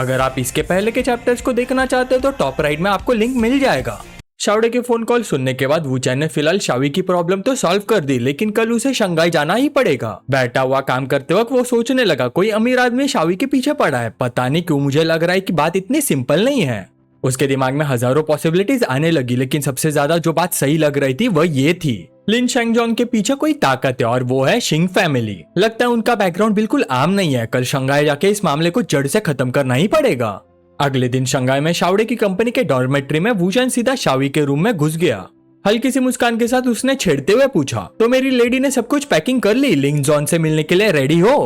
अगर आप इसके पहले के चैप्टर्स को देखना चाहते हो तो टॉप राइट में आपको लिंक मिल जाएगा। शाओडे के फोन कॉल सुनने के बाद वूचैन ने फिलहाल शावी की प्रॉब्लम तो सॉल्व कर दी, लेकिन कल उसे शंघाई जाना ही पड़ेगा। बैठा हुआ काम करते वक्त वो सोचने लगा, कोई अमीर आदमी शावी के पीछे पड़ा है। पता नहीं क्यों मुझे लग रहा है कि बात इतनी सिंपल नहीं है। उसके दिमाग में हजारों पॉसिबिलिटीज आने लगी, लेकिन सबसे ज्यादा जो बात सही लग रही थी वह ये थी, लिन शेंगजोंग के पीछे कोई ताकत है और वो है शिंग फैमिली। लगता है उनका बैकग्राउंड बिल्कुल आम नहीं है। कल शंघाई जाके इस मामले को जड़ से खत्म करना ही पड़ेगा। अगले दिन शंघाई में शाओडे की कंपनी के डॉर्मेट्री में वूचैन सीधा शावी के रूम में घुस गया। हल्की सी मुस्कान के साथ उसने छेड़ते हुए पूछा, तो मेरी लेडी ने सब कुछ पैकिंग कर ली, लिंग जॉन से मिलने के लिए रेडी हो?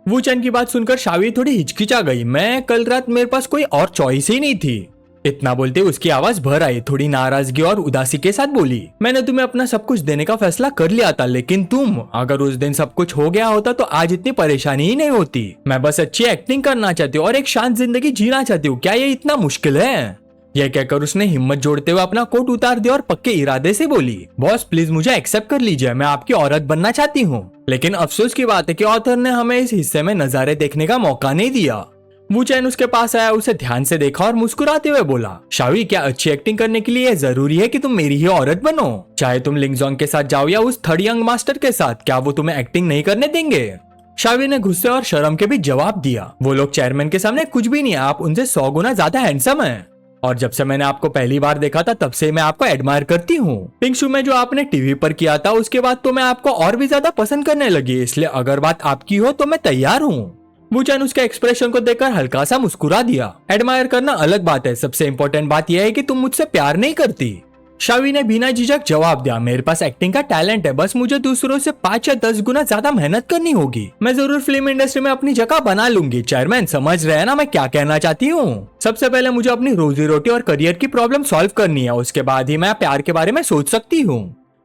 वूचैन की बात सुनकर शावी थोड़ी हिचकिचा गई। मैं कल रात मेरे पास कोई और चॉइस ही नहीं थी। इतना बोलते उसकी आवाज भर आई, थोड़ी नाराजगी और उदासी के साथ बोली, मैंने तुम्हें अपना सब कुछ देने का फैसला कर लिया था, लेकिन तुम, अगर उस दिन सब कुछ हो गया होता तो आज इतनी परेशानी ही नहीं होती। मैं बस अच्छी एक्टिंग करना चाहती हूँ और एक शांत जिंदगी जीना चाहती हूँ। क्या ये इतना मुश्किल है? यह कहकर उसने हिम्मत जोड़ते हुए अपना कोट उतार दिया और पक्के इरादे से बोली, बॉस प्लीज मुझे एक्सेप्ट कर लीजिए, मैं आपकी औरत बनना चाहती हूँ। लेकिन अफसोस की बात है कि ऑथर ने हमें इस हिस्से में नजारे देखने का मौका नहीं दिया। वूचैन उसके पास आया, उसे ध्यान से देखा और मुस्कुराते हुए बोला, शावी क्या अच्छी एक्टिंग करने के लिए जरूरी है कि तुम मेरी ही औरत बनो? चाहे तुम लिंगजोंग के साथ जाओ या उस थर्ड यंग मास्टर के साथ, क्या वो तुम्हें एक्टिंग नहीं करने देंगे? शावी ने गुस्से और शर्म के भी जवाब दिया, वो लोग चेयरमैन के सामने कुछ भी नहीं है, आप उनसे 100 गुना ज्यादा हैंडसम हैं। और जब से मैंने आपको पहली बार देखा था तब से मैं आपको एडमायर करती हूँ। पिंक में जो आपने टीवी पर किया था उसके बाद तो मैं आपको और भी ज्यादा पसंद करने लगी, इसलिए अगर बात आपकी हो तो मैं तैयार हूँ। वूचैन उसके एक्सप्रेशन को देखकर हल्का सा मुस्कुरा दिया। एडमायर करना अलग बात है, सबसे इम्पोर्टेंट बात यह है कि तुम मुझसे प्यार नहीं करती। शावी ने बिना झिझक जवाब दिया, मेरे पास एक्टिंग का टैलेंट है, बस मुझे दूसरों से 5 या 10 गुना ज्यादा मेहनत करनी होगी। मैं जरूर फिल्म इंडस्ट्री में अपनी जगह बना लूंगी। चेयरमैन समझ रहे हैं ना मैं क्या कहना चाहती हूँ? सबसे पहले मुझे अपनी रोजी रोटी और करियर की प्रॉब्लम सॉल्व करनी है, उसके बाद ही मैं प्यार के बारे में सोच सकती हूँ।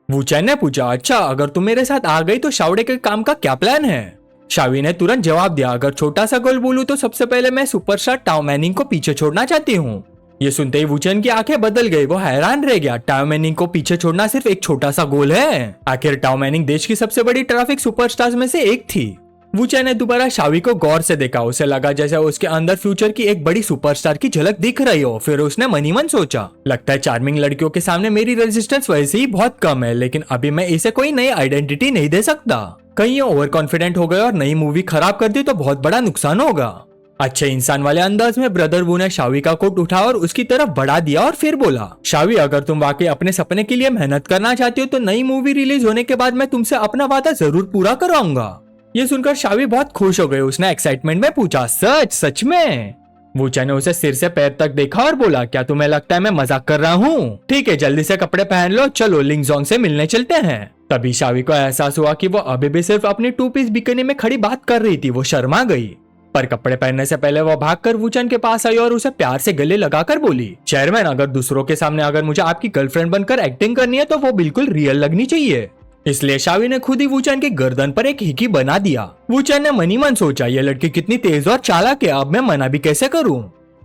वूचैन ने पूछा, अच्छा अगर तुम मेरे साथ आ गई तो शाओडे के काम का क्या प्लान है? शावी ने तुरंत जवाब दिया, अगर छोटा सा गोल बोलूं तो सबसे पहले मैं सुपरस्टार टाओ मैनिंग को पीछे छोड़ना चाहती हूँ। ये सुनते ही वूचैन की आंखें बदल गई, वो हैरान रह गया। टाओ मैनिंग को पीछे छोड़ना सिर्फ एक छोटा सा गोल है? आखिर टाओ मैनिंग देश की सबसे बड़ी ट्रैफिक सुपरस्टार्स में से एक थी। वूचैन ने दोबारा शावी को गौर से देखा, उसे लगा जैसे उसके अंदर फ्यूचर की एक बड़ी सुपरस्टार की झलक दिख रही हो। फिर उसने मनी मन सोचा, लगता है चार्मिंग लड़कियों के सामने मेरी रेजिस्टेंस वैसे ही बहुत कम है, लेकिन अभी मैं इसे कोई नई आइडेंटिटी नहीं दे सकता। कहीं ओवर कॉन्फिडेंट हो गए और नई मूवी खराब कर दी तो बहुत बड़ा नुकसान होगा। अच्छे इंसान वाले अंदाज में ब्रदर वू ने शावी का कोट उठाया और उसकी तरफ बढ़ा दिया और फिर बोला, शावी अगर तुम वाकई अपने सपने के लिए मेहनत करना चाहती हो तो नई मूवी रिलीज होने के बाद मैं तुमसे अपना वादा जरूर पूरा कराऊंगा। ये सुनकर शावी बहुत खुश हो गई। उसने एक्साइटमेंट में पूछा, सच में? वूचैन ने उसे सिर से पैर तक देखा और बोला, क्या तुम्हें लगता है मैं मजाक कर रहा हूँ? ठीक है, जल्दी से कपड़े पहन लो, चलो लिंगजोंग से मिलने चलते हैं। तभी शावी को एहसास हुआ कि वो अभी भी सिर्फ अपनी 2 पीस बिकनी में खड़ी बात कर रही थी। वो शर्मा गई, पर कपड़े पहनने से पहले वो भागकर वूचैन के पास आई और उसे प्यार से गले लगाकर बोली, चेयरमैन अगर दूसरों के सामने अगर मुझे आपकी गर्लफ्रेंड बनकर एक्टिंग करनी है तो वो बिल्कुल रियल लगनी चाहिए। इसलिए शावी ने खुद ही वूचैन की गर्दन पर एक हिकी बना दिया। वूचैन ने मनी मन सोचा, ये लड़की कितनी तेज और चालाक है, अब मैं मना भी कैसे करूं?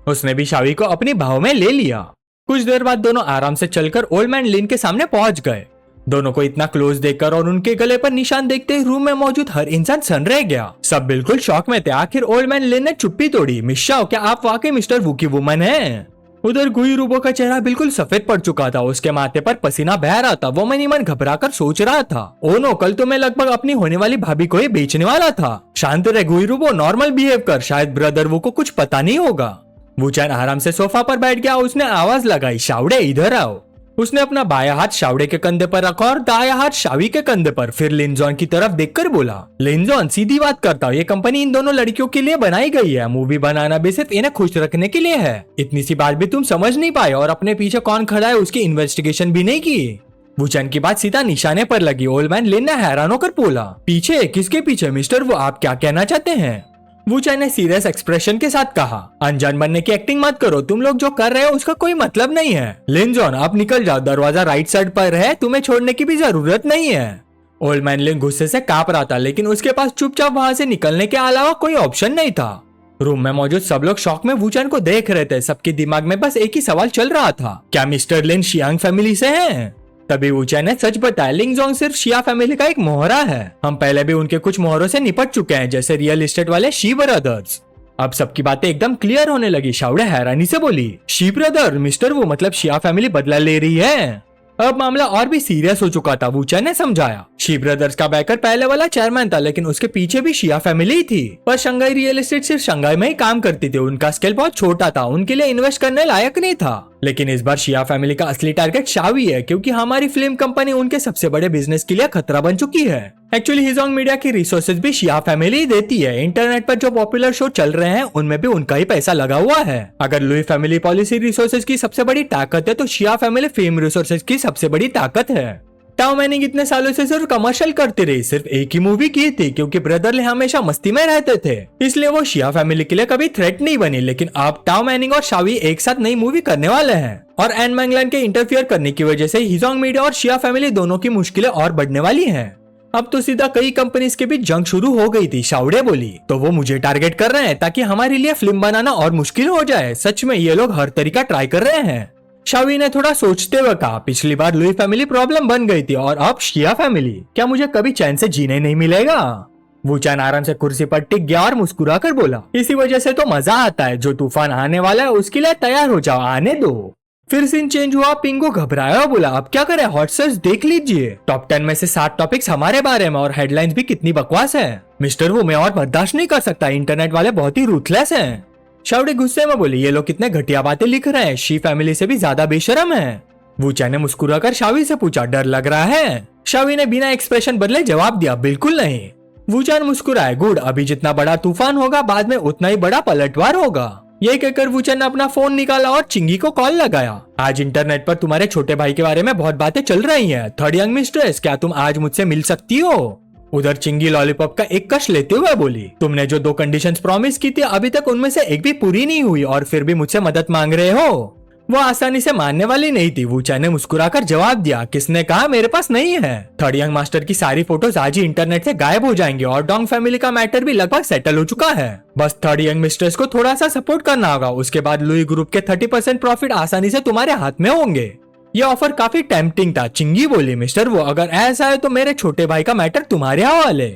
उसने भी शावी को अपनी भाव में ले लिया। कुछ देर बाद दोनों आराम से चलकर ओल्ड मैन लिन के सामने पहुंच गए। दोनों को इतना क्लोज देखकर और उनके गले पर निशान देखते ही रूम में मौजूद हर इंसान सन रह गया। सब बिल्कुल शॉक में थे। आखिर ओल्ड मैन लिन ने चुप्पी तोड़ी, मिस शाओ क्या आप वाकई मिस्टर वू की वुमन हैं? उधर गुई रूबो का चेहरा बिल्कुल सफेद पड़ चुका था, उसके माथे पर पसीना बह रहा था। वो मनी मन घबरा कर सोच रहा था, ओ नो, कल तो मैं लगभग अपनी होने वाली भाभी को ही बेचने वाला था। शांत रहे गुई रूबो, नॉर्मल बिहेव कर, शायद ब्रदर वो को कुछ पता नहीं होगा। वूचैन आराम से सोफा पर बैठ गया। उसने आवाज लगाई, शाओडे इधर आओ। उसने अपना बायां हाथ शाओडे के कंधे पर रखा और दायां हाथ शावी के कंधे पर, फिर लिनजॉन की तरफ देखकर बोला, लिनजॉन सीधी बात करता हूँ, ये कंपनी इन दोनों लड़कियों के लिए बनाई गई है, मूवी बनाना भी सिर्फ इन्हें खुश रखने के लिए है। इतनी सी बात भी तुम समझ नहीं पाए और अपने पीछे कौन खड़ा है उसकी इन्वेस्टिगेशन भी नहीं की। वूचैन की बात सीधा निशाने पर लगी। ओल्ड मैन लिन ने हैरान होकर बोला, पीछे? किसके पीछे मिस्टर वो, आप क्या कहना चाहते हैं? वूचैन ने सीरियस एक्सप्रेशन के साथ कहा, अनजान बनने की एक्टिंग मत करो, तुम लोग जो कर रहे हो उसका कोई मतलब नहीं है। लिनजॉन आप निकल जाओ, दरवाजा राइट साइड पर है, तुम्हें छोड़ने की भी जरूरत नहीं है। ओल्ड मैन लिन गुस्से से कांप रहा था, लेकिन उसके पास चुपचाप वहां से निकलने के अलावा कोई ऑप्शन नहीं था। रूम में मौजूद सब लोग शॉक में वूचैन को देख रहे थे। सबके दिमाग में बस एक ही सवाल चल रहा था, क्या मिस्टर लिन शियांग फैमिली से हैं? तभी वूचैन ने सच बताया, लिंगजोंग सिर्फ शिया फैमिली का एक मोहरा है। हम पहले भी उनके कुछ मोहरों से निपट चुके हैं, जैसे रियल एस्टेट वाले शी ब्रदर्स। अब सबकी बातें एकदम क्लियर होने लगी। शावड़े हैरानी से बोली, शी ब्रदर, मिस्टर वो मतलब शिया फैमिली बदला ले रही है। अब मामला और भी सीरियस हो चुका था। वूचैन ने समझाया, शी ब्रदर्स का बैकर पहले वाला चेयरमैन था, लेकिन उसके पीछे भी शिया फैमिली ही थी। पर शंघाई रियल एस्टेट सिर्फ शंघाई में ही काम करती थी, उनका स्केल बहुत छोटा था, उनके लिए इन्वेस्ट करने लायक नहीं था। लेकिन इस बार शिया फैमिली का असली टारगेट शावी है, क्योंकि हमारी फिल्म कंपनी उनके सबसे बड़े बिजनेस के लिए खतरा बन चुकी है। एक्चुअली हिजोंग मीडिया की रिसोर्सेज भी शिया फैमिली ही देती है। इंटरनेट पर जो पॉपुलर शो चल रहे हैं उनमें भी उनका ही पैसा लगा हुआ है। अगर लुई फैमिली पॉलिसी रिसोर्सेज की सबसे बड़ी ताकत है, तो शिया फैमिली फिल्म रिसोर्सेज की सबसे बड़ी ताकत है। टाओ मैनिंग इतने सालों से सिर्फ कमर्शियल करती रही, सिर्फ एक ही मूवी की थी, क्योंकि ब्रदरली हमेशा मस्ती में रहते थे, इसलिए वो शिया फैमिली के लिए कभी थ्रेट नहीं बनी। लेकिन अब टाओ मैनिंग और शावी एक साथ नई मूवी करने वाले हैं, और एन मैंगलैंड के इंटरफियर करने की वजह से हिजोंग मीडिया और शिया फैमिली दोनों की मुश्किलें और बढ़ने वाली हैं। अब तो सीधा कई कंपनीज के बीच जंग शुरू हो गई थी। शावड़े बोली, तो वो मुझे टारगेट कर रहे हैं ताकि हमारे लिए फिल्म बनाना और मुश्किल हो जाए। सच में ये लोग हर तरीका ट्राई कर रहे हैं। शावी ने थोड़ा सोचते हुए कहा, पिछली बार लुई फैमिली प्रॉब्लम बन गई थी और अब शिया फैमिली, क्या मुझे कभी चैन से जीने नहीं मिलेगा? वूचैन आराम से कुर्सी पर टिक गया और मुस्कुरा कर बोला, इसी वजह से तो मजा आता है, जो तूफान आने वाला है उसके लिए तैयार हो जाओ, आने दो। फिर सीन चेंज हुआ। पिंगो घबराया और बोला, अब क्या करें, हॉट सर्च देख लीजिए, टॉप 10 में से 7 टॉपिक्स हमारे बारे में, और हेडलाइंस भी कितनी बकवास है। मिस्टर वो मैं और बर्दाश्त नहीं कर सकता, इंटरनेट वाले बहुत ही रूथलेस हैं। शावड़ी गुस्से में बोली, ये लोग कितने घटिया बातें लिख रहे हैं, शी फैमिली से भी ज्यादा बेशरम है। वूचैन ने मुस्कुराकर शावी से पूछा, डर लग रहा है? शावी ने बिना एक्सप्रेशन बदले जवाब दिया, बिल्कुल नहीं। वूचैन मुस्कुराए, गुड, अभी जितना बड़ा तूफान होगा बाद में उतना ही बड़ा पलटवार होगा। ये कहकर वूचैन ने अपना फोन निकाला और चिंगी को कॉल लगाया। आज इंटरनेट पर तुम्हारे छोटे भाई के बारे में बहुत बातें चल रही हैं। थर्ड यंग मिस्ट्रेस, क्या तुम आज मुझसे मिल सकती हो? उधर चिंगी लॉलीपॉप का एक कश लेते हुए बोली, तुमने जो 2 कंडीशंस प्रॉमिस की थी अभी तक उनमें से एक भी पूरी नहीं हुई और फिर भी मुझसे मदद मांग रहे हो। वो आसानी से मानने वाली नहीं थी। वूचैन ने मुस्कुराकर जवाब दिया, किसने कहा मेरे पास नहीं है? थर्ड यंग मास्टर की सारी फोटोज आज ही इंटरनेट से गायब हो जाएंगी और डोंग फैमिली का मैटर भी लगभग सेटल हो चुका है। बस थर्ड यंग मिस्ट्रेस को थोड़ा सा सपोर्ट करना होगा, उसके बाद लुई ग्रुप के 30% प्रॉफिट आसानी से तुम्हारे हाथ में होंगे। ये ऑफर काफी टेम्पटिंग था। चिंगी बोली, मिस्टर वो, अगर ऐसा है तो मेरे छोटे भाई का मैटर तुम्हारे हवाले।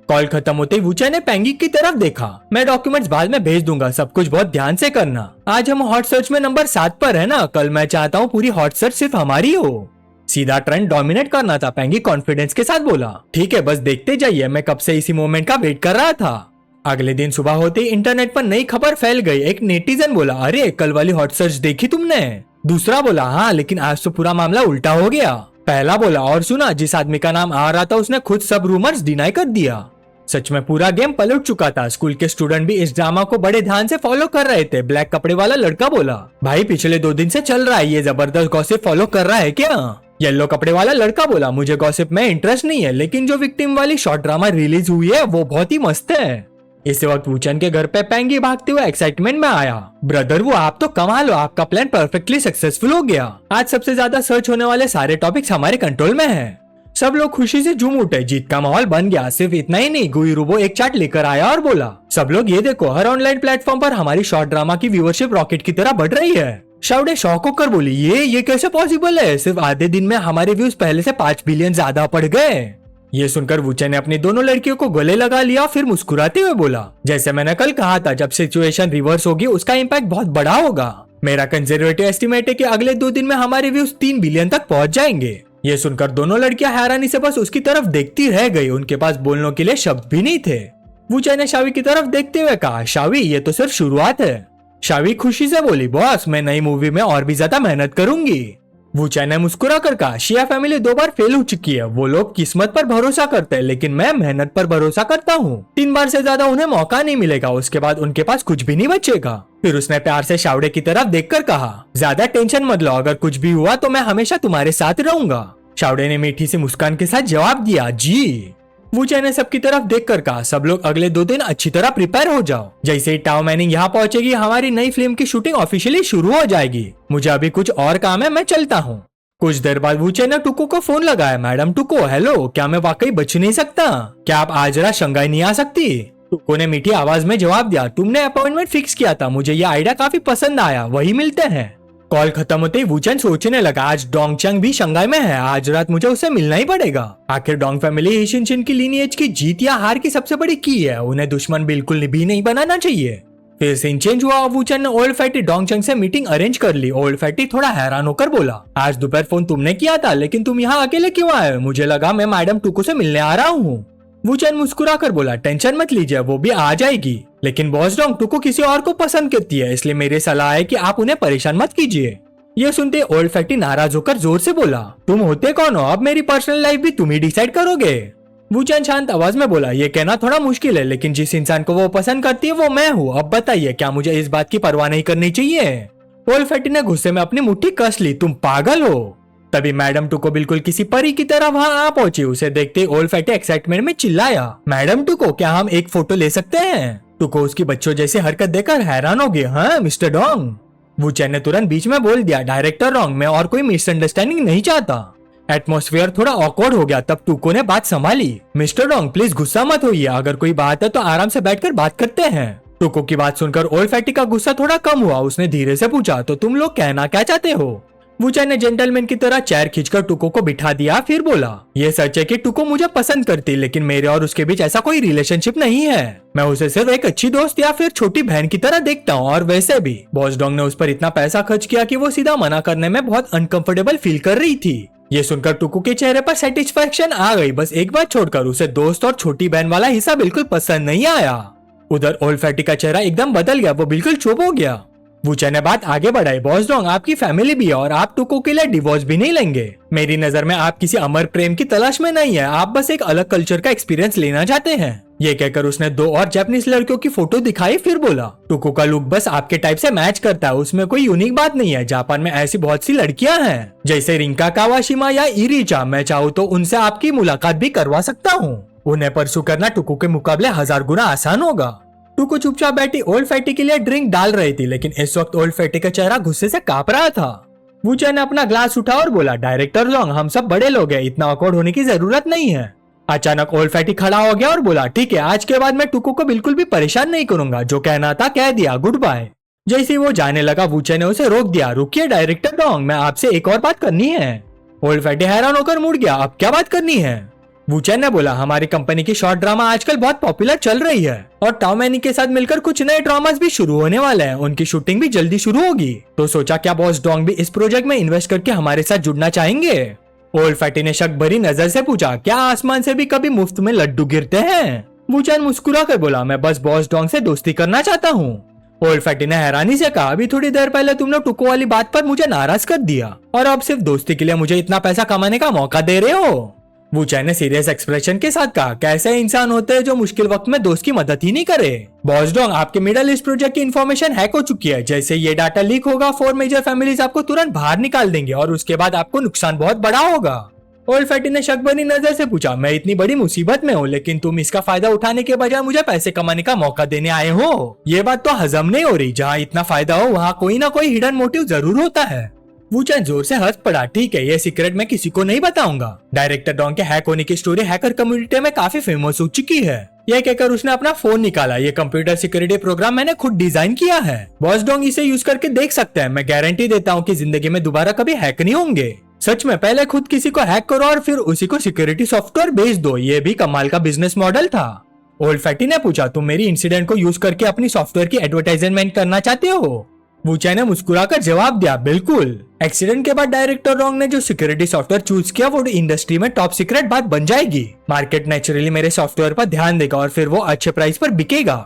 कॉल खत्म होते ही वूचैन ने पेंगी की तरफ देखा, मैं डॉक्यूमेंट्स बाद में भेज दूंगा, सब कुछ बहुत ध्यान से करना। आज हम हॉट सर्च में नंबर 7 पर है ना, कल मैं चाहता हूँ पूरी हॉट सर्च सिर्फ हमारी हो। सीधा ट्रेंड डोमिनेट करना था, पेंगी कॉन्फिडेंस के साथ बोला, ठीक है बस देखते जाइए, मैं कब से इसी मोमेंट का वेट कर रहा था। अगले दिन सुबह होते ही इंटरनेट पर नई खबर फैल गई। एक नेटिजन बोला, अरे कल वाली हॉट सर्च देखी तुमने? दूसरा बोला, हाँ लेकिन आज तो पूरा मामला उल्टा हो गया। पहला बोला, और सुना, जिस आदमी का नाम आ रहा था उसने खुद सब रूमर्स डिनाई कर दिया। सच में पूरा गेम पलट चुका था। स्कूल के स्टूडेंट भी इस ड्रामा को बड़े ध्यान से फॉलो कर रहे थे। ब्लैक कपड़े वाला लड़का बोला, भाई पिछले 2 दिन से चल रहा है, ये जबरदस्त गॉसिप फॉलो कर रहा है क्या? येलो कपड़े वाला लड़का बोला, मुझे गॉसिप में इंटरेस्ट नहीं है, लेकिन जो विक्टिम वाली शॉर्ट ड्रामा रिलीज हुई है वो बहुत ही मस्त है। इस वक्त वूचैन के घर पे पेंगी भागते हुए एक्साइटमेंट में आया, ब्रदर वो आप तो कमाल हो, आपका प्लान परफेक्टली सक्सेसफुल हो गया। आज सबसे ज्यादा सर्च होने वाले सारे टॉपिक्स हमारे कंट्रोल में हैं। सब लोग खुशी से झूम उठे, जीत का माहौल बन गया। सिर्फ इतना ही नहीं, गुई रूबो एक चार्ट लेकर आया और बोला, सब लोग ये देखो, हर ऑनलाइन प्लेटफॉर्म पर हमारी शॉर्ट ड्रामा की व्यूअरशिप रॉकेट की तरह बढ़ रही है। शावड़े शॉक होकर बोली, ये कैसे पॉसिबल है? सिर्फ आधे दिन में हमारे व्यूज पहले से 5 बिलियन ज्यादा बढ़ गए। ये सुनकर वूचैन ने अपनी दोनों लड़कियों को गले लगा लिया, फिर मुस्कुराते हुए बोला, जैसे मैंने कल कहा था, जब सिचुएशन रिवर्स होगी उसका इम्पैक्ट बहुत बड़ा होगा। मेरा कंजर्वेटिव एस्टिमेट है कि अगले 2 दिन में हमारे व्यूज 3 बिलियन तक पहुंच जाएंगे। ये सुनकर दोनों लड़कियां हैरानी से बस उसकी तरफ देखती रह गई, उनके पास बोलने के लिए शब्द भी नहीं थे। वूचैन ने शावी की तरफ देखते हुए कहा, शावी ये तो सिर्फ शुरुआत है। शावी खुशी से बोली, बॉस मैं नई मूवी में और भी ज्यादा मेहनत करूंगी। वूचैन ने मुस्कुरा कर कहा, शिया फैमिली 2 बार फेल हो चुकी है। वो लोग किस्मत पर भरोसा करते हैं, लेकिन मैं मेहनत पर भरोसा करता हूँ। 3 बार से ज्यादा उन्हें मौका नहीं मिलेगा, उसके बाद उनके पास कुछ भी नहीं बचेगा। फिर उसने प्यार से शावड़े की तरफ देखकर कहा, ज्यादा टेंशन मत लो, अगर कुछ भी हुआ तो मैं हमेशा तुम्हारे साथ रहूंगा। शावड़े ने मीठी सी मुस्कान के साथ जवाब दिया, जी। वूचैन ने सबकी तरफ देखकर कहा, सब लोग अगले 2 दिन अच्छी तरह प्रिपेयर हो जाओ। जैसे ही टाओ मैनिंग यहाँ पहुंचेगी हमारी नई फिल्म की शूटिंग ऑफिशियली शुरू हो जाएगी। मुझे अभी कुछ और काम है, मैं चलता हूँ। कुछ देर बाद वूचैन ने टुको को फोन लगाया, मैडम टुको, हेलो, क्या मैं वाकई बच नहीं सकता? क्या आप आज रात शंघाई नहीं आ सकती? टुको ने मीठी आवाज में जवाब दिया, तुमने अपॉइंटमेंट फिक्स किया था, मुझे ये आइडिया काफी पसंद आया, वही मिलते हैं। कॉल खत्म होते ही वूचैन सोचने लगा, आज डोंगचंग भी शंघाई में है, आज रात मुझे उससे मिलना ही पड़ेगा। आखिर डोंग फैमिली ही शिनशिन की लीनिएज की जीत या हार की सबसे बड़ी की है, उन्हें दुश्मन बिल्कुल भी नहीं बनाना चाहिए। फिर सीन चेंज हुआ। वूचन ने ओल्ड फैटी डोंगचंग से मीटिंग अरेंज कर ली। ओल्ड फैटी थोड़ा हैरान होकर बोला, आज दोपहर फोन तुमने किया था, लेकिन तुम यहाँ अकेले क्यों आए? मुझे लगा मैं मैडम टुको से मिलने आ रहा हूँ। वूचन मुस्कुरा कर बोला, टेंशन मत लीजिए, वो भी आ जाएगी, लेकिन बॉस डोंग टुको किसी और को पसंद करती है, इसलिए मेरी सलाह है कि आप उन्हें परेशान मत कीजिए। ये सुनते ओल्ड फैटी नाराज होकर जोर से बोला, तुम होते कौन हो? अब मेरी पर्सनल लाइफ भी तुम ही डिसाइड करोगे। वूचन शांत आवाज में बोला, ये कहना थोड़ा मुश्किल है, लेकिन जिस इंसान को वो पसंद करती है वो मैं हूँ। अब बताइए, क्या मुझे इस बात की परवाह नहीं करनी चाहिए? ओल्ड फैटी ने गुस्से में अपनी मुट्ठी कस ली, तुम पागल हो। तभी मैडम टुको बिल्कुल किसी परी की तरह वहाँ आ पहुंची। उसे देखते ओल्ड फैटी एक्साइटमेंट में चिल्लाया, मैडम टुको, क्या हम एक फोटो ले सकते हैं? टुको उसकी बच्चों जैसी हरकत देखकर हैरान हो गई। हाँ मिस्टर डोंग। वूचन ने तुरंत बीच में बोल दिया, डायरेक्टर डोंग, मैं और कोई मिसअंडरस्टैंडिंग नहीं चाहता। एटमॉस्फेयर थोड़ा ऑकवर्ड हो गया। तब टुको ने बात संभाली, मिस्टर डोंग प्लीज गुस्सा मत होइए, अगर कोई बात है तो आराम से बैठकर बात करते हैं। टुको की बात सुनकर ओल्ड फैटी का गुस्सा थोड़ा कम हुआ। उसने धीरे से पूछा, तो तुम लोग कहना क्या चाहते हो? वूचन ने जेंटलमैन की तरह चेयर खींचकर टुको को बिठा दिया, फिर बोला, ये सच है कि टुको मुझे पसंद करती, लेकिन मेरे और उसके बीच ऐसा कोई रिलेशनशिप नहीं है। मैं उसे सिर्फ एक अच्छी दोस्त या फिर छोटी बहन की तरह देखता हूँ। और वैसे भी बॉस डोंग ने उस पर इतना पैसा खर्च किया कि वो सीधा मना करने में बहुत अनकंफर्टेबल फील कर रही थी। ये सुनकर टुको के चेहरे पर सेटिस्फैक्शन आ गई। बस एक बात छोड़कर उसे दोस्त और छोटी बहन वाला हिस्सा बिल्कुल पसंद नहीं आया। उधर ओल्ड फैटी का चेहरा एकदम बदल गया, वो बिल्कुल चुप हो गया। वूचन ने बात आगे बढ़ाई, बॉस डोंग, आपकी फैमिली भी है और आप टुको के लिए डिवोर्स भी नहीं लेंगे। मेरी नजर में आप किसी अमर प्रेम की तलाश में नहीं है, आप बस एक अलग कल्चर का एक्सपीरियंस लेना चाहते हैं। ये कहकर उसने 2 और जापानीज लड़कियों की फोटो दिखाई, फिर बोला, टुको का लुक बस आपके टाइप से मैच करता है, उसमें कोई यूनिक बात नहीं है। जापान में ऐसी बहुत सी लड़कियां हैं, जैसे रिंका कावाशिमा या इरिचा। मैं चाहूँ तो उनसे आपकी मुलाकात भी करवा सकता हूँ। उन्हें परसू करना टुको के मुकाबले 1000 गुना आसान होगा। टुको चुपचाप बैठी ओल्ड फैटी के लिए ड्रिंक डाल रही थी, लेकिन इस वक्त ओल्ड फैटी का चेहरा गुस्से से कांप रहा था। वूचन ने अपना ग्लास उठा और बोला, डायरेक्टर डोंग, हम सब बड़े लोग हैं, इतना ऑकवर्ड होने की जरूरत नहीं है। अचानक ओल्ड फैटी खड़ा हो गया और बोला, ठीक है, आज के बाद मैं टुको को बिल्कुल भी परेशान नहीं करूंगा, जो कहना था कह दिया, गुड बाय। जैसे वो जाने लगा, वूचन ने उसे रोक दिया, रुकिए डायरेक्टर डोंग, मैं आपसे एक और बात करनी है। ओल्ड फैटी हैरान होकर मुड़ गया, अब क्या बात करनी है? वूचन ने बोला, हमारी कंपनी की शॉर्ट ड्रामा आजकल बहुत पॉपुलर चल रही है और टॉम एनी के साथ मिलकर कुछ नए ड्रामास भी शुरू होने वाले हैं। उनकी शूटिंग भी जल्दी शुरू होगी, तो सोचा क्या बॉस डोंग भी इस प्रोजेक्ट में इन्वेस्ट करके हमारे साथ जुड़ना चाहेंगे? ओल्ड फैटी ने शक भरी नजर से पूछा, क्या आसमान से भी कभी मुफ्त में लड्डू गिरते हैं? वूचन मुस्कुरा कर बोला, मैं बस बॉस डोंग से दोस्ती करना चाहता हूँ। ओल्ड फैटी ने हैरानी से कहा, अभी थोड़ी देर पहले तुमने टुको वाली बात पर मुझे नाराज कर दिया और अब सिर्फ दोस्ती के लिए मुझे इतना पैसा कमाने का मौका दे रहे हो? वूचन ने सीरियस एक्सप्रेशन के साथ कहा, कैसे इंसान होते हैं जो मुश्किल वक्त में दोस्त की मदद ही नहीं करे? बॉस डोंग, आपके मिडल ईस्ट प्रोजेक्ट की इन्फॉर्मेशन हैक हो चुकी है। जैसे ये डाटा लीक होगा, 4 मेजर फैमिलीज आपको तुरंत बाहर निकाल देंगे और उसके बाद आपको नुकसान बहुत बड़ा होगा। ओल्ड फैटी ने शक भरी नजर से पूछा, मैं इतनी बड़ी मुसीबत में हूँ, लेकिन तुम इसका फायदा उठाने के बजाय मुझे पैसे कमाने का मौका देने आए हो? ये बात तो हजम नहीं हो रही। जहाँ इतना फायदा हो वहाँ कोई ना कोई हिडन मोटिव जरूर होता है। वूचन जोर से हंस पड़ा, ठीक है, ये सीक्रेट मैं किसी को नहीं बताऊंगा। डायरेक्टर डोंग के हैक होने की स्टोरी हैकर कम्युनिटी में काफी फेमस हो चुकी है। यह कहकर उसने अपना फोन निकाला, ये कंप्यूटर सिक्योरिटी प्रोग्राम मैंने खुद डिजाइन किया है। बॉस डोंग इसे यूज करके देख सकते हैं। मैं गारंटी देता हूँ कि जिंदगी में दोबारा कभी हैक नहीं होंगे। सच में, पहले खुद किसी को हैक करो और फिर उसी को सिक्योरिटी सॉफ्टवेयर बेच दो। ये भी कमाल का बिजनेस मॉडल था। ओल्ड फैटी ने पूछा, तुम मेरी इंसिडेंट को यूज करके अपनी सॉफ्टवेयर की एडवर्टाइजमेंट करना चाहते हो? वूचन ने मुस्कुराकर जवाब दिया, बिल्कुल। एक्सीडेंट के बाद डायरेक्टर डोंग ने जो सिक्योरिटी सॉफ्टवेयर चूज किया वो इंडस्ट्री में टॉप सीक्रेट बात बन जाएगी। मार्केट नेचुरली मेरे सॉफ्टवेयर पर ध्यान देगा और फिर वो अच्छे प्राइस पर बिकेगा।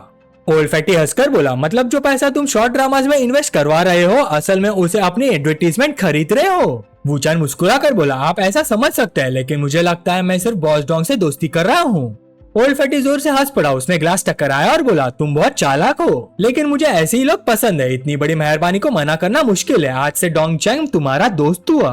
ओल्ड फैटी हंसकर बोला, मतलब जो पैसा तुम शॉर्ट ड्रामास में इन्वेस्ट करवा रहे हो, असल में उसे अपनी एडवर्टीजमेंट खरीद रहे हो? वूचन मुस्कुरा कर बोला, आप ऐसा समझ सकते हैं, लेकिन मुझे लगता है मैं सिर्फ बॉस डोंग से दोस्ती कर रहा हूँ। ओल्ड फैटी जोर से हंस पड़ा। उसने ग्लास टकराया और बोला, तुम बहुत चालाक हो, लेकिन मुझे ऐसे ही लोग पसंद है। इतनी बड़ी मेहरबानी को मना करना मुश्किल है। आज से डोंगचंग तुम्हारा दोस्त हुआ।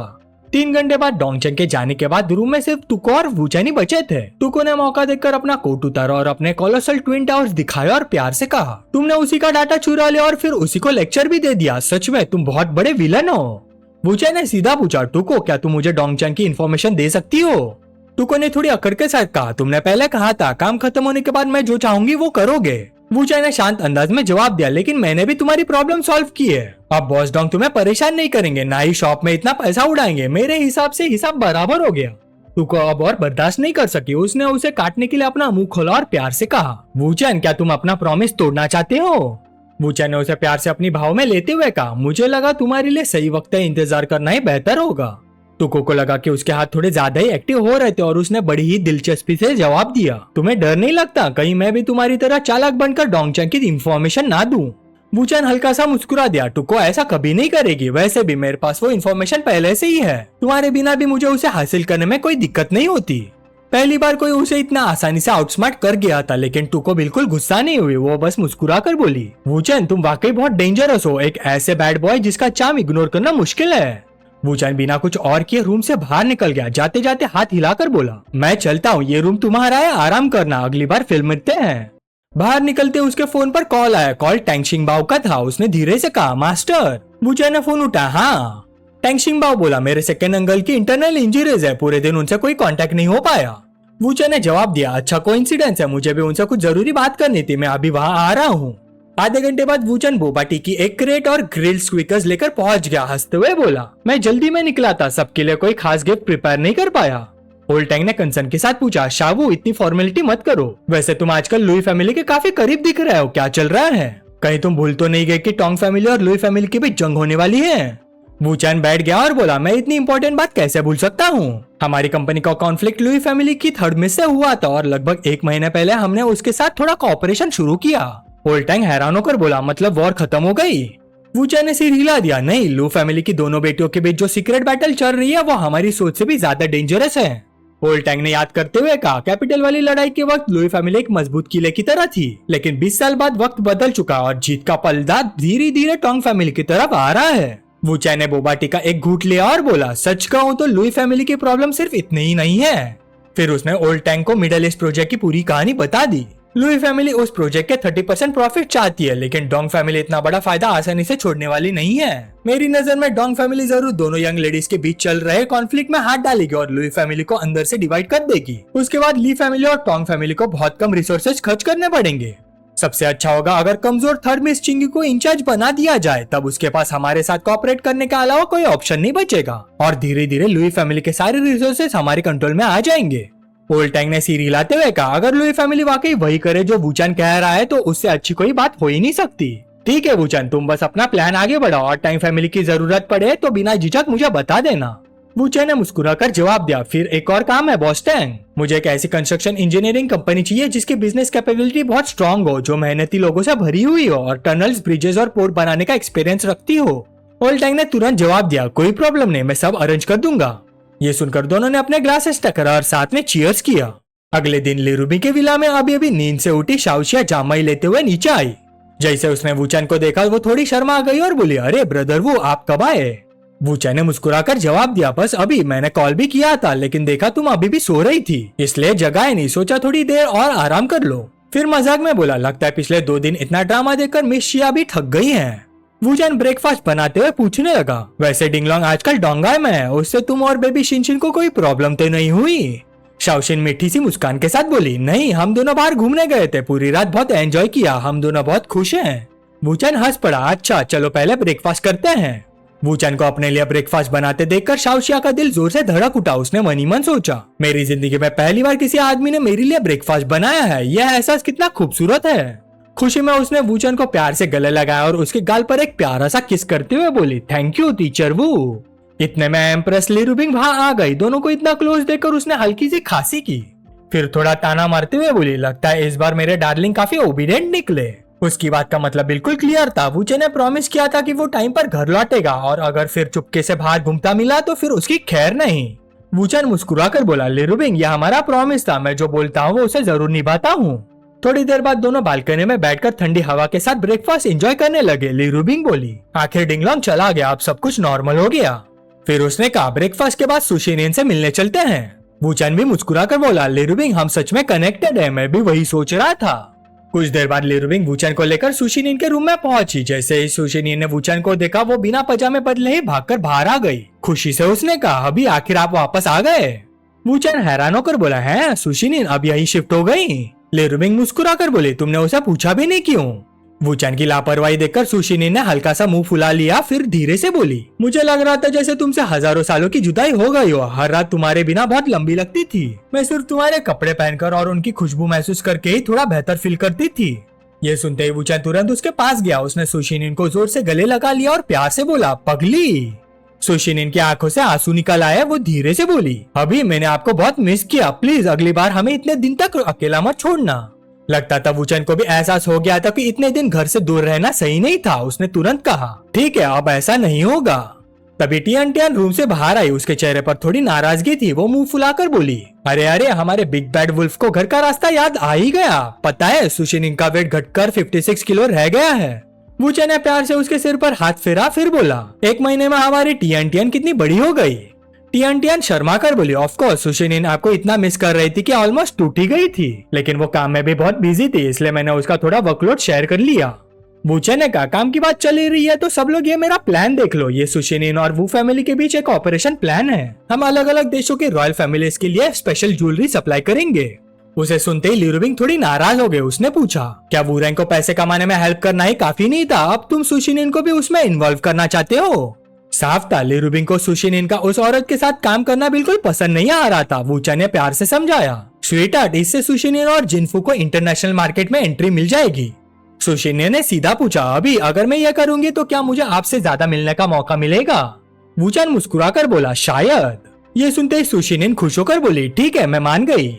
3 घंटे बाद डोंगचंग के जाने के बाद रूम में सिर्फ टुको और वूचन ही बचे थे। टुको ने मौका देखकर अपना कोट उतारा और अपने कोलोसल ट्विन टावर्स दिखाए और प्यार से कहा, तुमने उसी का डाटा चुरा लिया और फिर उसी को लेक्चर भी दे दिया। सच में तुम बहुत बड़े विलन हो। वूचन ने सीधा पूछा, टुको, क्या तुम मुझे डोंगचंग की इन्फॉर्मेशन दे सकती हो? टुको ने थोड़ी अकड़ के साथ कहा, तुमने पहले कहा था काम खत्म होने के बाद मैं जो चाहूंगी वो करोगे। वूचन ने शांत अंदाज में जवाब दिया, लेकिन मैंने भी तुम्हारी प्रॉब्लम सॉल्व की है। अब बॉस डोंग तुम्हें परेशान नहीं करेंगे, ना ही शॉप में इतना पैसा उड़ाएंगे। मेरे हिसाब से हिसाब बराबर हो गया। टुको अब और बर्दाश्त नहीं कर सकी। उसने उसे काटने के लिए अपना मुंह खोला और प्यार से कहा, वूचन, क्या तुम अपना प्रॉमिस तोड़ना चाहते हो? वूचैन ने उसे प्यार से अपनी भाव में लेते हुए कहा, मुझे लगा तुम्हारे लिए सही वक्त है, इंतजार करना ही बेहतर होगा। तुको को लगा कि उसके हाथ थोड़े ज्यादा ही एक्टिव हो रहे थे और उसने बड़ी ही दिलचस्पी से जवाब दिया, तुम्हें डर नहीं लगता कहीं मैं भी तुम्हारी तरह चालाक बनकर डोंगचैन की इन्फॉर्मेशन ना दूं? वूचैन हल्का सा मुस्कुरा दिया, टुको ऐसा कभी नहीं करेगी, वैसे भी मेरे पास वो इन्फॉर्मेशन पहले से ही है, तुम्हारे बिना भी मुझे उसे हासिल करने में कोई दिक्कत नहीं होती। पहली बार कोई उसे इतना आसानी से आउटस्मार्ट कर गया था, लेकिन टुको बिल्कुल गुस्सा नहीं हुई, वो बस मुस्कुरा कर बोली, वूचैन तुम वाकई बहुत डेंजरस हो, एक ऐसे बैड बॉय जिसका चार्म इग्नोर करना मुश्किल है। वूचैन बिना कुछ और किए रूम से बाहर निकल गया, जाते जाते हाथ हिलाकर बोला, मैं चलता हूँ, ये रूम तुम्हारा है, आराम करना, अगली बार फिल्म मिलते हैं। बाहर निकलते उसके फोन पर कॉल आया, कॉल टैंगशिंग बाओ का था। उसने धीरे से कहा, मास्टर। वूचैन ने फोन उठाया, हाँ। टैंगशिंग बाओ बोला, मेरे सेकंड अंकल की इंटरनल इंजरीज है, पूरे दिन उनसे कोई कांटेक्ट नहीं हो पाया। वूचैन ने जवाब दिया, अच्छा कोइंसिडेंस है, मुझे भी उनसे कुछ जरूरी बात करनी थी, मैं अभी वहाँ आ रहा हूँ। आधे घंटे बाद वूचैन बोबा टी की एक क्रेट और ग्रिल स्क्विकर्स लेकर पहुंच गया, हंसते हुए बोला, मैं जल्दी में निकला था, सबके लिए कोई खास गिफ्ट प्रिपेयर नहीं कर पाया। ओल्ड टैंग ने कंसर्न के साथ पूछा, शावू इतनी फॉर्मेलिटी मत करो, वैसे तुम आजकल लुई फैमिली के काफी करीब दिख रहे हो, क्या चल रहा है? कहीं तुम भूल तो नहीं गए कि टोंग फैमिली और लुई फैमिली के बीच जंग होने वाली है? वूचैन बैठ गया और बोला, मैं इतनी इंपॉर्टेंट बात कैसे भूल सकता हूँ? हमारी कंपनी का कॉन्फ्लिक्ट लुई फैमिली की थर्ड मिस से हुआ था और लगभग 1 महीने पहले हमने उसके साथ थोड़ा कोऑपरेशन शुरू किया। ओल्ड टैंग हैरान होकर बोला, मतलब वॉर खत्म हो गई? वूचैन ने सिर हिला दिया, नहीं, लू फैमिली की दोनों बेटियों के बीच जो सीक्रेट बैटल चल रही है वो हमारी सोच से भी ज्यादा डेंजरस है। ओल्ड टैंग ने याद करते हुए कहा, कैपिटल वाली लड़ाई के वक्त लुई फैमिली एक मजबूत किले की तरह थी, लेकिन 20 साल बाद वक्त बदल चुका और जीत का पलड़ा धीरे धीरे टोंग फैमिली की तरफ आ रहा है। वूचैन ने बोबा टी का एक घूंट लिया और बोला, सच कहूं तो लुई फैमिली की प्रॉब्लम सिर्फ इतनी ही नहीं है। फिर उसने ओल्ड टैंग को मिडल ईस्ट प्रोजेक्ट की पूरी कहानी बता दी। लुई फैमिली उस प्रोजेक्ट के 30% प्रॉफिट चाहती है, लेकिन डोंग फैमिली इतना बड़ा फायदा आसानी से छोड़ने वाली नहीं है। मेरी नजर में डोंग फैमिली जरूर दोनों यंग लेडीज के बीच चल रहे कॉन्फ्लिक्ट में हाथ डालेगी और लुई फैमिली को अंदर से डिवाइड कर देगी। उसके बाद ली फैमिली और टोंग फैमिली को बहुत कम रिसोर्सेज खर्च करने पड़ेंगे। सबसे अच्छा होगा अगर कमजोर थर्ड मिस चिंगी को इंचार्ज बना दिया जाए, तब उसके पास हमारे साथ कोऑपरेट करने के अलावा कोई ऑप्शन नहीं बचेगा और धीरे धीरे लुई फैमिली के सारे रिसोर्सेज हमारे कंट्रोल में आ जाएंगे। ओल्ड टैंग ने सिर हिलाते हुए कहा, अगर लुई फैमिली वाकई वही करे जो वूचैन कह रहा है तो उससे अच्छी कोई बात हो ही नहीं सकती। ठीक है वूचैन, तुम बस अपना प्लान आगे बढ़ाओ और टैंग फैमिली की जरूरत पड़े तो बिना झिझक मुझे बता देना। वूचैन ने मुस्कुराकर जवाब दिया, फिर एक और काम है बॉस टैंग, मुझे एक ऐसी कंस्ट्रक्शन इंजीनियरिंग कंपनी चाहिए जिसकी बिजनेस कैपेबिलिटी बहुत स्ट्रांग हो, जो मेहनती लोगों से भरी हुई हो और टनल्स, ब्रिजेस और पोर्ट बनाने का एक्सपीरियंस रखती हो। ओल्ड टैंग ने तुरंत जवाब दिया, कोई प्रॉब्लम नहीं, मैं सब अरेंज कर दूंगा। ये सुनकर दोनों ने अपने ग्लासेस टकरा और साथ में चीयर्स किया। अगले दिन लिरुबी के विला में अभी नींद से उठी शाओशिया जामाई लेते हुए नीचे आई। जैसे उसने वूचैन को देखा वो थोड़ी शर्मा गई और बोली, अरे ब्रदर वो आप कब आए? वूचैन ने मुस्कुराकर जवाब दिया, बस अभी, मैंने कॉल भी किया था लेकिन देखा तुम अभी भी सो रही थी, इसलिए जगाए नहीं, सोचा थोड़ी देर और आराम कर लो। फिर मजाक में बोला, लगता है पिछले 2 दिन इतना ड्रामा देखकर मिस शिया भी थक गई है। वूचैन ब्रेकफास्ट बनाते हुए पूछने लगा, वैसे डिंगलोंग आजकल डोंगाई में है, उससे तुम और बेबी शिनशिन को कोई प्रॉब्लम तो नहीं हुई? शाओशिन मीठी सी मुस्कान के साथ बोली, नहीं, हम दोनों बाहर घूमने गए थे, पूरी रात बहुत एंजॉय किया, हम दोनों बहुत खुश हैं। वूचैन हंस पड़ा, अच्छा चलो पहले ब्रेकफास्ट करते हैं। वूचैन को अपने लिए ब्रेकफास्ट बनाते देखकर शाओशिया का दिल जोर से धड़क उठा। उसने मन ही मन सोचा, मेरी जिंदगी में पहली बार किसी आदमी ने मेरे लिए ब्रेकफास्ट बनाया है, यह एहसास कितना खूबसूरत है। खुशी में उसने वूचैन को प्यार से गले लगाया और उसके गाल पर एक प्यारा सा किस करते हुए बोली, थैंक यू टीचर वू। इतने में एम्प्रेस लिरुबिंग वहां आ गई। दोनों को इतना क्लोज देखकर उसने हल्की सी खांसी की, फिर थोड़ा ताना मारते हुए बोली, लगता है इस बार मेरे डार्लिंग काफी ओबीडिएंट निकले। उसकी बात का मतलब बिल्कुल क्लियर था, वूचैन ने प्रॉमिस किया था कि वो टाइम पर घर लौटेगा और अगर फिर चुपके से बाहर घूमता मिला तो फिर उसकी खैर नहीं। वूचैन मुस्कुराकर बोला, लिरुबिंग यह हमारा प्रॉमिस था, मैं जो बोलता हूँ वो उसे जरूर निभाता हूँ। थोड़ी देर बाद दोनों बालकनी में बैठकर ठंडी हवा के साथ ब्रेकफास्ट एंजॉय करने लगे। लिरुबिंग बोली, आखिर डिंगलोंग चला गया, अब सब कुछ नॉर्मल हो गया। फिर उसने कहा, ब्रेकफास्ट के बाद सुशिनियन से मिलने चलते हैं। वूचैन भी मुस्कुराकर बोला, लिरुबिंग हम सच में कनेक्टेड है, मैं भी वही सोच रहा था। कुछ देर बाद लिरुबिंग वूचैन को लेकर सुशिनियन के रूम में पहुंची। जैसे ही सुशिनियन ने वूचैन को देखा वो बिना पजामे बदले ही भागकर बाहर आ गई। खुशी से उसने कहा, अभी आखिर आप वापस आ गए? वूचैन हैरान होकर बोला, है सुशिनियन अब यही शिफ्ट हो गई? लिरुबिंग मुस्कुराकर बोली, तुमने उसे पूछा भी नहीं क्यों? वूचैन की लापरवाही देखकर सुशिनियन ने हल्का सा मुंह फुला लिया, फिर धीरे से बोली, मुझे लग रहा था जैसे तुमसे हजारों सालों की जुदाई हो गई हो, हर रात तुम्हारे बिना बहुत लंबी लगती थी, मैं सिर्फ तुम्हारे कपड़े पहनकर और उनकी खुशबू महसूस करके ही थोड़ा बेहतर फील करती थी। ये सुनते ही वूचैन तुरंत उसके पास गया। उसने सुशिनिन को जोर से गले लगा लिया और प्यार से बोला, पगली। सुशिनिन की आंखों से आंसू निकल आया। वो धीरे से बोली, अभी मैंने आपको बहुत मिस किया, प्लीज अगली बार हमें इतने दिन तक अकेला मत छोड़ना। लगता था वूचैन को भी एहसास हो गया था कि इतने दिन घर से दूर रहना सही नहीं था। उसने तुरंत कहा, ठीक है अब ऐसा नहीं होगा। तभी टियान टियान रूम से बाहर आई। उसके चेहरे पर थोड़ी नाराजगी थी। वो मुंह फुलाकर बोली, अरे अरे हमारे बिग बैड वुल्फ को घर का रास्ता याद आ ही गया। पता है सुशिनिन का वेट घटकर 56 किलो रह गया है। वूचैन ने प्यार से उसके सिर पर हाथ फेरा, फिर बोला, 1 महीने में हमारी टियान टियान कितनी बड़ी हो गई। टियान टियान शर्मा कर बोली, ऑफ कोर्स सुशिनिन आपको इतना मिस कर रही थी कि ऑलमोस्ट टूट ही गई थी, लेकिन वो काम में भी बहुत बिजी थी, इसलिए मैंने उसका थोड़ा वर्कलोड शेयर कर लिया। वूचैन ने कहा, काम की बात चली रही है तो सब लोग ये मेरा प्लान देख लो। ये सुशिनिन और वू फैमिली के बीच एक ऑपरेशन प्लान है। हम अलग अलग देशों के रॉयल फैमिलीज के लिए स्पेशल ज्वेलरी सप्लाई करेंगे। उसे सुनते ही ल्यूरुबिंग थोड़ी नाराज हो गए। उसने पूछा, क्या वूरैंग को पैसे कमाने में हेल्प करना ही काफी नहीं था, अब तुम सुशिनिन को भी उसमें इन्वॉल्व करना चाहते हो। साफ था ल्यूरुबिंग को सुशिनिन का उस औरत के साथ काम करना बिल्कुल पसंद नहीं आ रहा था। वूचैन ने प्यार से समझाया, स्वीटहार्ट इससे सुशिनिन और जिनफू को इंटरनेशनल मार्केट में एंट्री मिल जाएगी। सुशिनिन ने सीधा पूछा, अभी अगर मैं ये करूंगी तो क्या मुझे आपसे ज्यादा मिलने का मौका मिलेगा। वूचैन मुस्कुराकर बोला, शायद। ये सुनते ही सुशिनिन खुश होकर बोली, ठीक है मैं मान गई।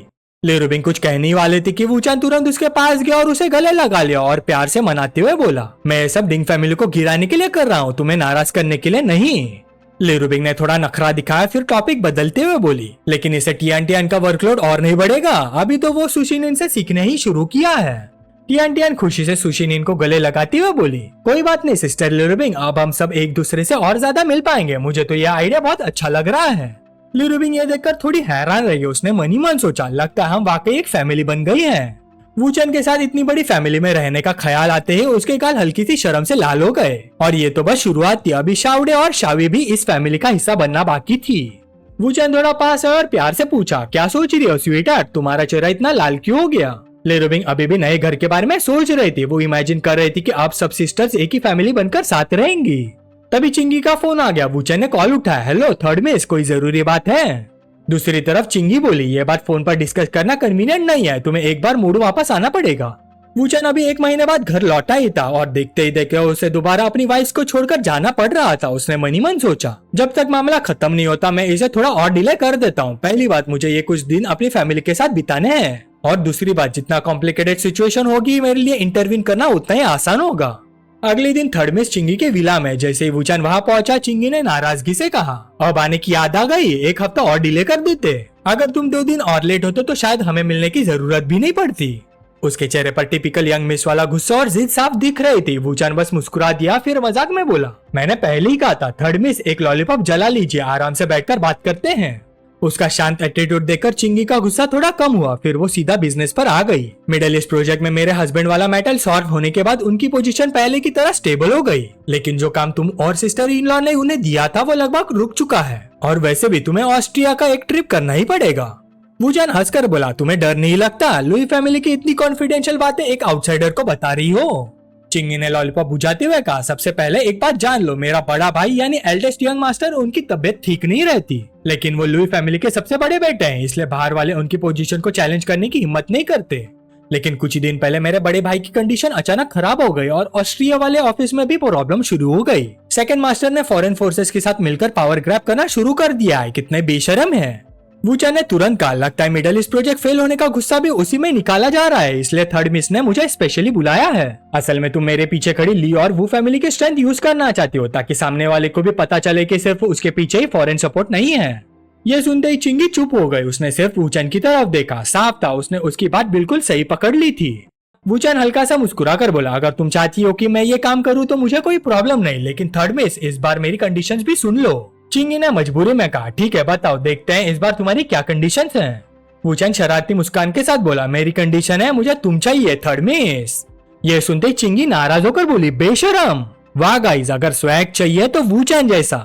ल्यूरुबिंग कुछ कहने वाले थे कि वूचैन तुरंत उसके पास गया और उसे गले लगा लिया और प्यार से मनाते हुए बोला, मैं ये सब डिंग फैमिली को गिराने के लिए कर रहा हूँ, तुम्हें नाराज करने के लिए नहीं। ल्यूरुबिंग ने थोड़ा नखरा दिखाया, फिर टॉपिक बदलते हुए बोली, लेकिन इसे टियान टियान का वर्कलोड और नहीं बढ़ेगा, अभी तो वो सुशिनिन से सीखने ही शुरू किया है। टियान टियान खुशी से सुशिनिन को गले लगाती हुए बोली, कोई बात नहीं सिस्टर ल्यूरुबिंग, अब हम सब एक दूसरे से और ज्यादा मिल पाएंगे, मुझे तो यह आइडिया बहुत अच्छा लग रहा है। ल्यूरुबिंग ये देखकर थोड़ी हैरान रही। उसने मन ही मन सोचा, लगता है हम वाकई एक फैमिली बन गई हैं। वूचैन के साथ इतनी बड़ी फैमिली में रहने का ख्याल आते ही उसके गाल हल्की सी शर्म से लाल हो गए। और ये तो बस शुरुआत थी, अभी शावडे और शावी भी इस फैमिली का हिस्सा बनना बाकी थी। वूचैन थोड़ा पास आया और प्यार से पूछा, क्या सोच रही हो स्वीटहार्ट, तुम्हारा चेहरा इतना लाल क्यों हो गया। ल्यूरुबिंग अभी भी नए घर के बारे में सोच रही थी। वो इमेजिन कर रही थी कि अब सब सिस्टर्स एक ही फैमिली बनकर साथ रहेंगी। तभी चिंगी का फोन आ गया। वूचैन ने कॉल उठाया, हेलो थर्ड मिस, कोई जरूरी बात है। दूसरी तरफ चिंगी बोली, ये बात फोन पर डिस्कस करना कन्वीनियंट नहीं है, तुम्हें एक बार मूड वापस आना पड़ेगा। वूचैन अभी 1 महीने बाद घर लौटा ही था और देखते ही देखते उसे दोबारा अपनी वाइफ को छोड़कर जाना पड़ रहा था। उसने मन ही मन सोचा, जब तक मामला खत्म नहीं होता मैं इसे थोड़ा और डिले कर देता हूँ। पहली बात, मुझे ये कुछ दिन अपनी फैमिली के साथ बिताने हैं, और दूसरी बात, जितना कॉम्प्लिकेटेड सिचुएशन होगी मेरे लिए इंटरवीन करना उतना ही आसान होगा। अगले दिन थर्ड मिस चिंगी के विला में जैसे ही वूचैन वहां पहुंचा, चिंगी ने नाराजगी से कहा, अब आने की याद आ गई, 1 हफ्ता और डिले कर देते, अगर तुम 2 दिन और लेट होते तो शायद हमें मिलने की जरूरत भी नहीं पड़ती। उसके चेहरे पर टिपिकल यंग मिस वाला गुस्सा और जिद साफ दिख रही थी। वूचैन बस मुस्कुरा दिया, फिर मजाक में बोला, मैंने पहले ही कहा था थर्ड मिस, एक लॉलीपॉप जला लीजिए, आराम से बैठकर बात करते हैं। उसका शांत एटीट्यूड देखकर चिंगी का गुस्सा थोड़ा कम हुआ, फिर वो सीधा बिजनेस पर आ गई। मिडिल ईस्ट प्रोजेक्ट में मेरे हस्बैंड वाला मैटर सॉल्व होने के बाद उनकी पोजीशन पहले की तरह स्टेबल हो गई, लेकिन जो काम तुम और सिस्टर इन लॉ ने उन्हें दिया था वो लगभग रुक चुका है, और वैसे भी तुम्हें ऑस्ट्रिया का एक ट्रिप करना ही पड़ेगा। वूचैन हंसकर बोला, तुम्हें डर नहीं लगता, लुई फैमिली की इतनी कॉन्फिडेंशियल बातें एक आउटसाइडर को बता रही हो। चिंगी ने लॉलीपॉप बुझाते हुए कहा, सबसे पहले एक बात जान लो, मेरा बड़ा भाई यानी एल्डेस्ट यंग मास्टर, उनकी तबीयत ठीक नहीं रहती, लेकिन वो लुई फैमिली के सबसे बड़े बेटे हैं, इसलिए बाहर वाले उनकी पोजीशन को चैलेंज करने की हिम्मत नहीं करते। लेकिन कुछ ही दिन पहले मेरे बड़े भाई की कंडीशन अचानक खराब हो गई और ऑस्ट्रिया वाले ऑफिस में भी प्रॉब्लम शुरू हो गई। सेकंड मास्टर ने फॉरेन फोर्सेस के साथ मिलकर पावर ग्रैब करना शुरू कर दिया है, कितने बेशरम है। वूचैन ने तुरंत कहा, लगता है मिडिल ईस्ट प्रोजेक्ट फेल होने का गुस्सा भी उसी में निकाला जा रहा है, इसलिए थर्ड मिस ने मुझे स्पेशली बुलाया है। असल में तुम मेरे पीछे खड़ी ली और वू फैमिली की स्ट्रेंथ यूज करना चाहती हो, ताकि सामने वाले को भी पता चले कि सिर्फ उसके पीछे ही फॉरेन सपोर्ट नहीं है। ये सुनते ही चिंगी चुप हो गई। उसने सिर्फ वूचैन की तरफ देखा, साफ था उसने उसकी बात बिल्कुल सही पकड़ ली थी। वूचैन हल्का सा मुस्कुरा कर बोला, अगर तुम चाहती हो कि मैं ये काम करूँ तो मुझे कोई प्रॉब्लम नहीं, लेकिन थर्ड मिस इस बार मेरी कंडीशंस भी सुन लो। चिंगी ने मजबूरी में कहा, ठीक है बताओ, देखते हैं इस बार तुम्हारी क्या कंडीशंस हैं। वूचैन शरारती मुस्कान के साथ बोला, मेरी कंडीशन है मुझे तुम चाहिए थर्ड मिस। ये सुनते ही चिंगी नाराज होकर बोली, बेशरम। वाह गाइस, अगर स्वैग चाहिए तो वूचैन जैसा।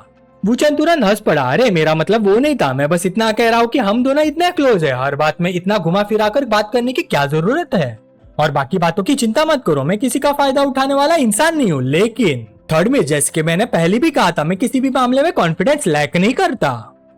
वूचैन तुरंत हंस पड़ा, अरे मेरा मतलब वो नहीं था, मैं बस इतना कह रहा हूँ कि हम दोनों इतने क्लोज है, हर बात में इतना घुमा फिरा कर बात करने की क्या जरूरत है, और बाकी बातों की चिंता मत करो, मैं किसी का फायदा उठाने वाला इंसान नहीं हूँ। लेकिन थर्ड में जैसे कि मैंने पहले भी कहा था, मैं किसी भी मामले में कॉन्फिडेंस लैक नहीं करता।